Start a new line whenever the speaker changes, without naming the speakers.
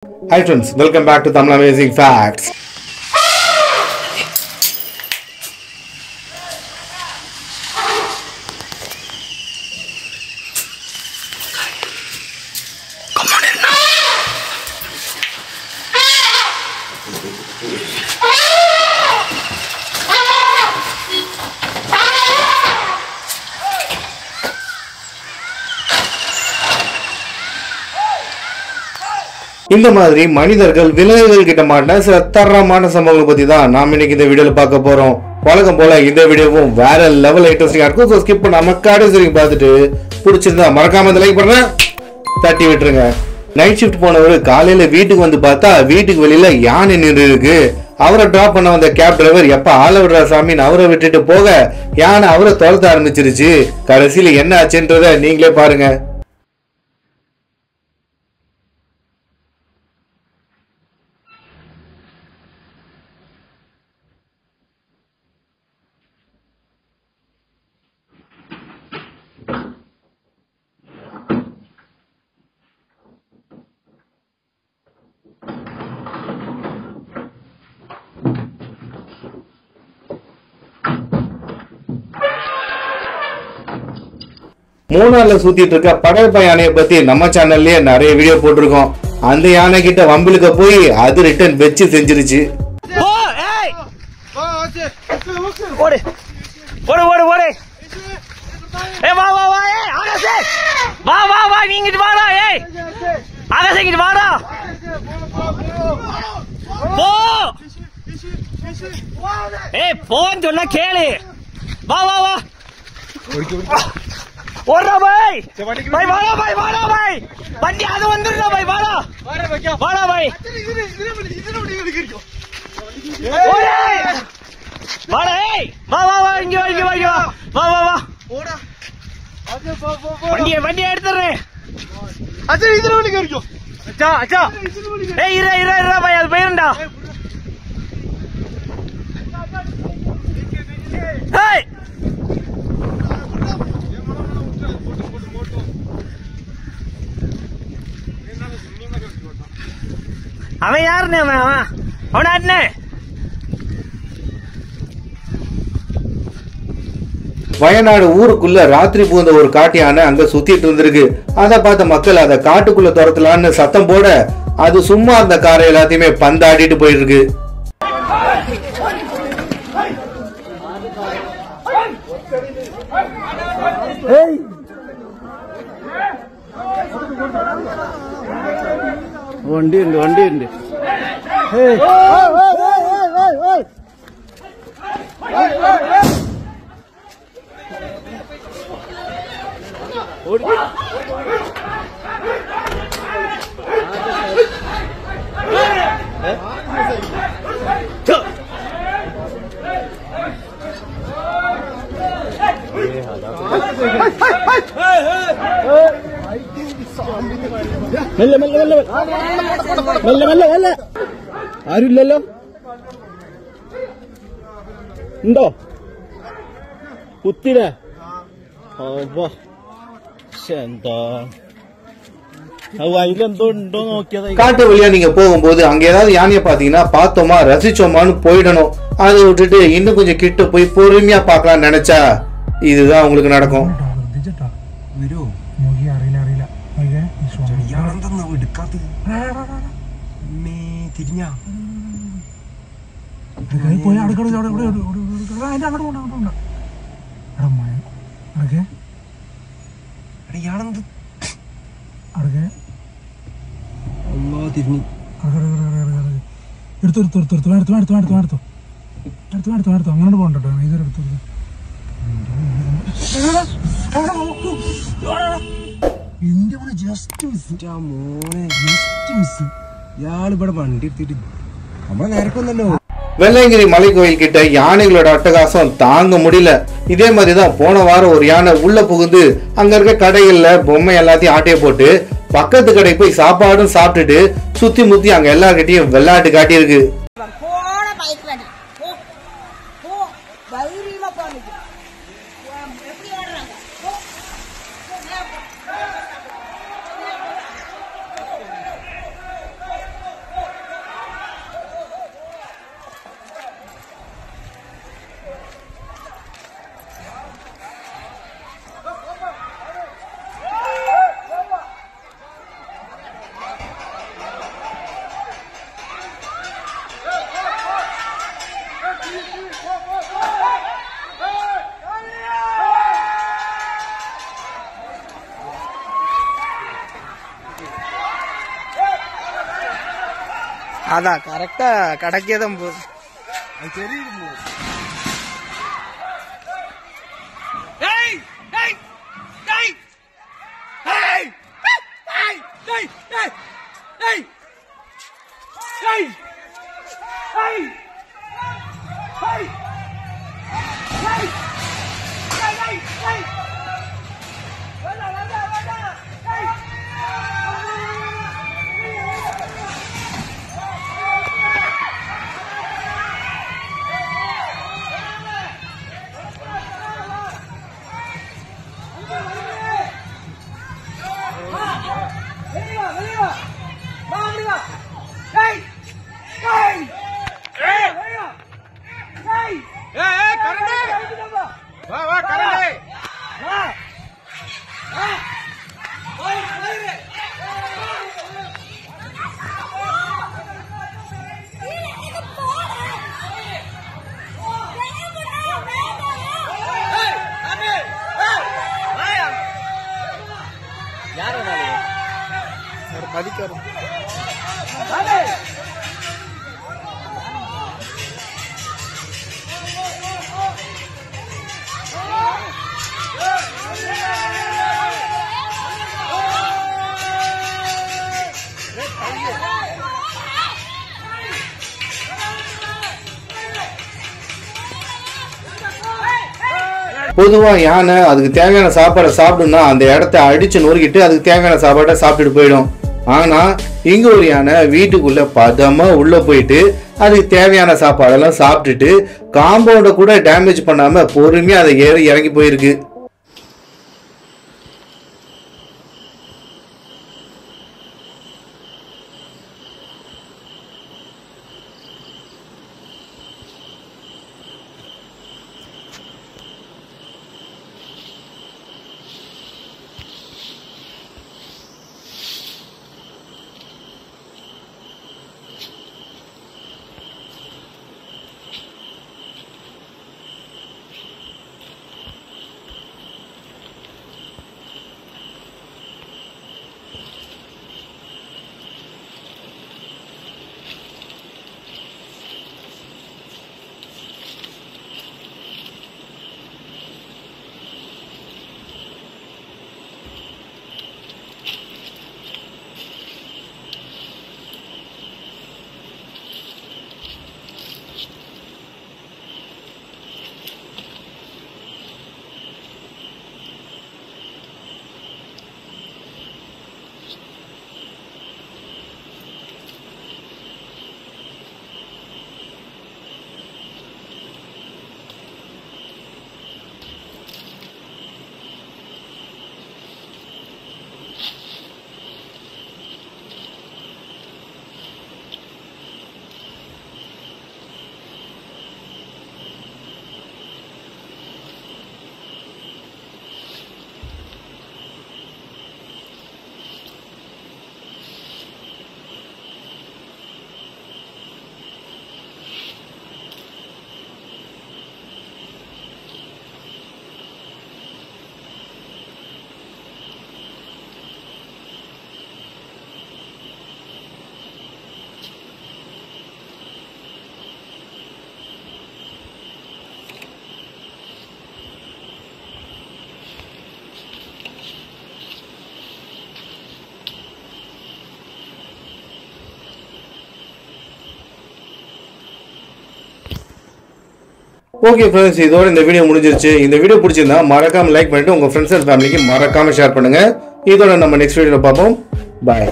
Hi friends, welcome back to Tamil Amazing Facts. இந்த மாதிரி மனிதர்கள் விலங்குகள் கிட்ட மாட்ட சில தரமான சம்பவங்களை பத்தி தான் நாம இன்னைக்கு இந்த வீடியோல பார்க்க போறோம். வழக்கம் போல இந்த வீடியோவும் வேற லெவல் இன்ட்ரெஸ்டிங்கா இருக்கும். சோ ஸ்கிப் பண்ணாம கடைசி வரைக்கும் பார்த்துட்டு பிடிச்சிருந்தா மறக்காம இந்த லைக் பண்ணுங்க, தட்டி விட்டுருங்க. நைட் ஷிஃப்ட் போனவர் காலையில வீட்டுக்கு வந்து பார்த்தா வீட்டுக்கு வெளியில யானை நின்று இருக்கு. அவரை டிராப் பண்ண வந்த கேப் டிரைவர் எப்ப ஆள விடுறா சாமின்னு அவரை விட்டுட்டு போக யானை அவரை துரத்த ஆரம்பிச்சிருச்சு. கடைசியில என்ன ஆச்சுன்றத நீங்களே பாருங்க. மூணார்ல சுத்திட்டு இருக்க படையப்பா யானையை பத்தி நம்ம சேனல்லயே நிறைய வீடியோ போட்டிருக்கோம். அந்த யானை கிட்ட வம்பிலுக்க போய் அது ரிட்டர்ன் வெச்சு செஞ்சிருச்சு.
கேளு ஓடுறா பாய் பாய் வாடா பாய் வாடா பாய் வண்டி அது வந்துடுறா பாய் வாடா வாடா பாய் வாடா ஏய் வா வா வா இங்க வா வா வா வா ஓடா வண்டி எடுத்துறேன். அச்சா இதுல வண்டி கேறிக்கோ அச்சா ஏய் இரு பாய் அது போயிருண்டா. ஏய் அவன் யாருன்னு அவனாட்னே
வயநாடு ஊருக்குள்ள ராத்திரி பூந்த ஒரு காட்டு யானை அங்க சுத்திட்டு இருந்திருக்கு. அதை பார்த்த மக்கள் அதை காட்டுக்குள்ள துரத்தலான்னு சத்தம் போட அது சும்மா அந்த காரை எல்லாத்தையுமே பந்தாடிட்டு போயிருக்கு.
வண்டி உண்டு മെല്ലെ ആരുമില്ലല്ലോ. ഉണ്ടോ കുത്തിനെ എന്താ അതിലെന്തോ ഉണ്ടോ നോക്കിയതാ.
காட்டு வழியா நீங்க போகும்போது அங்க ஏதாவது யானையை பாத்தீங்கன்னா பார்த்தோமா ரசிச்சோமான்னு போயிடணும். அதை விட்டுட்டு இன்னும் கொஞ்சம் கிட்ட போய் பொறுமையா பார்க்கலாம் நினைச்சா இதுதான் உங்களுக்கு நடக்கும்.
എടുത്തു അങ്ങനെ പോകണ്ടോ ഇതൊരെടുത്തു എന്റെ മോനെ ജസ്റ്റ് മിസ് ഇയാൾ ഇവിടെ വണ്ടി എടുത്തിട്ട് നമ്മളെ നേരക്കൊന്നല്ലോ.
வெள்ளையங்கிரி மலை கோயில் கிட்ட யானைகளோட அட்டகாசம் தாங்க முடியல. இதே மாதிரிதான் போன வாரம் ஒரு யானை உள்ள புகுந்து அங்க இருக்க கடைகள்ல பொம்மை எல்லாத்தையும் ஆட்டைய போட்டு பக்கத்து கடை போய் சாப்பாடும் சாப்பிட்டுட்டு சுத்தி முத்தி அங்க எல்லார்கிட்டையும் வெள்ளாட்டு காட்டியிருக்கு.
அதான் கரெக்டா கடைக்கே தான் போகுது.
பொதுவா யானை அதுக்கு தேவையான சாப்பாடை சாப்பிடும்னா அந்த இடத்த அடிச்சு நொறுக்கிட்டு அதுக்கு தேவையான சாப்பாடை சாப்பிட்டுட்டு போயிடும். ஆனா இங்க ஒரு யானை வீட்டுக்குள்ள பதமா உள்ள போயிட்டு அதுக்கு தேவையான சாப்பாடெல்லாம் சாப்பிட்டுட்டு காம்பவுண்ட கூட டேமேஜ் பண்ணாம பொறுமையா அதை ஏறி இறங்கி போயிருக்கு. ஓகே ஃப்ரெண்ட்ஸ், இதோட இந்த வீடியோ முடிஞ்சிருச்சு. இந்த வீடியோ பிடிச்சிருந்தா மறக்காம லைக் பண்ணிட்டு உங்க ஃப்ரெண்ட்ஸ் அண்ட் ஃபேமிலிக்கு மறக்காம ஷேர் பண்ணுங்க. இதோட நம்ம நெக்ஸ்ட் வீடியோல பார்ப்போம். பாய்.